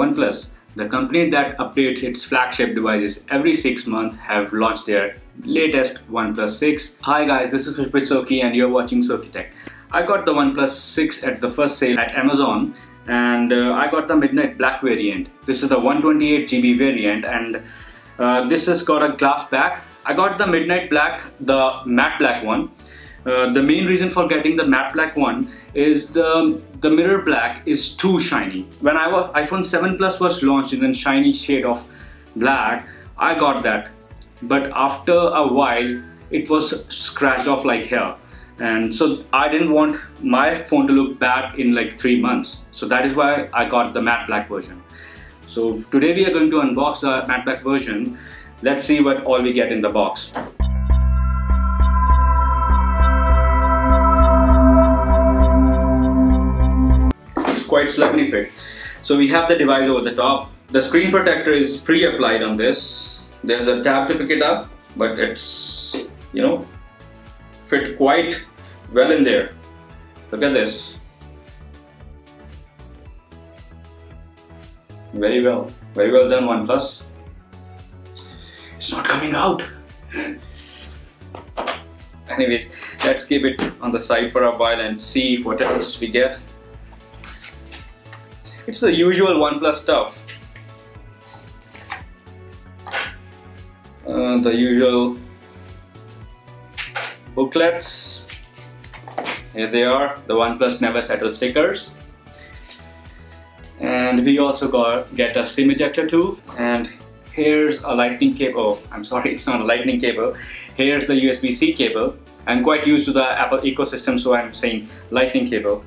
OnePlus, the company that updates its flagship devices every 6 months, have launched their latest OnePlus 6. Hi guys, this is Khushpreet Sokhi and you're watching SokhiTech. I got the OnePlus 6 at the first sale at Amazon, and I got the midnight black variant. This is the 128GB variant, and this has got a glass back. I got the midnight black, the matte black one. The main reason for getting the matte black one is the mirror black is too shiny. When iPhone 7 Plus was launched in a shiny shade of black, I got that. But after a while, it was scratched off like hell. And so I didn't want my phone to look bad in like 3 months. So that is why I got the matte black version. So today we are going to unbox the matte black version. Let's see what all we get in the box. Quite snugly fit. So we have the device over the top. The screen protector is pre-applied on this. There's a tab to pick it up, but it's, fit quite well in there. Look at this. Very well done, OnePlus. It's not coming out. Anyways, let's keep it on the side for a while and see what else we get. It's the usual OnePlus stuff. The usual booklets. Here they are, the OnePlus Never Settle stickers. And we also get a SIM ejector too. And here's a lightning cable. Oh, I'm sorry, it's not a lightning cable. Here's the USB-C cable. I'm quite used to the Apple ecosystem, so I'm saying lightning cable.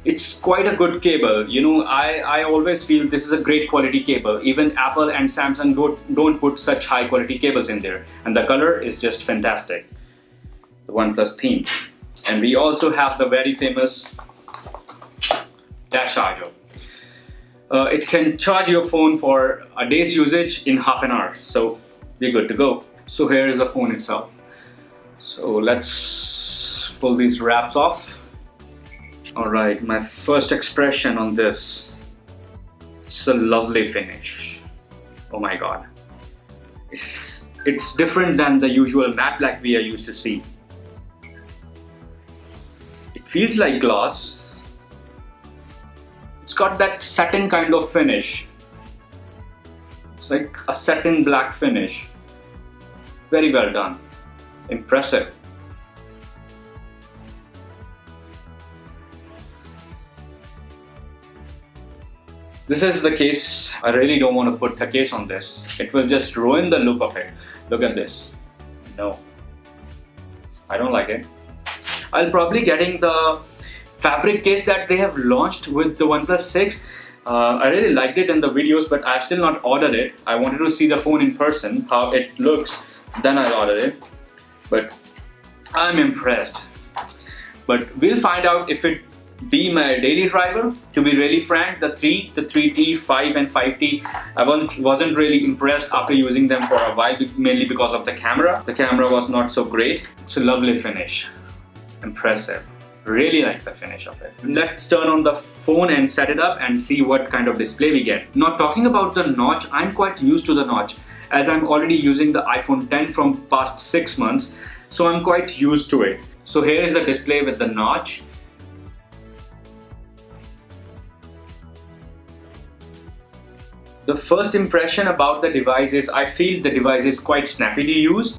It's quite a good cable. I always feel this is a great quality cable. Even Apple and Samsung don't put such high quality cables in there. And the color is just fantastic. The OnePlus theme. And we also have the very famous dash charger. It can charge your phone for a day's usage in half an hour. So we're good to go. So here is the phone itself. So let's pull these wraps off. Alright, my first expression on this. It's a lovely finish. Oh my god. It's different than the usual matte black we are used to see. It feels like glass. It's got that satin kind of finish. It's like a satin black finish. Very well done. Impressive. This is the case. I really don't want to put the case on this. It will just ruin the look of it. Look at this. No. I don't like it. I'll probably getting the fabric case that they have launched with the OnePlus 6. I really liked it in the videos, but I've still not ordered it. I wanted to see the phone in person, how it looks. Then I'll order it. But I'm impressed. But we'll find out if it be my daily driver. To be really frank, the 3T, 5 and 5T, I wasn't really impressed after using them for a while, mainly because of the camera. The camera was not so great. It's a lovely finish. Impressive. Really like the finish of it. Let's turn on the phone and set it up and see what kind of display we get. Now talking about the notch, I'm quite used to the notch as I'm already using the iPhone 10 from past 6 months. So I'm quite used to it. So here is the display with the notch. The first impression about the device is I feel the device is quite snappy to use.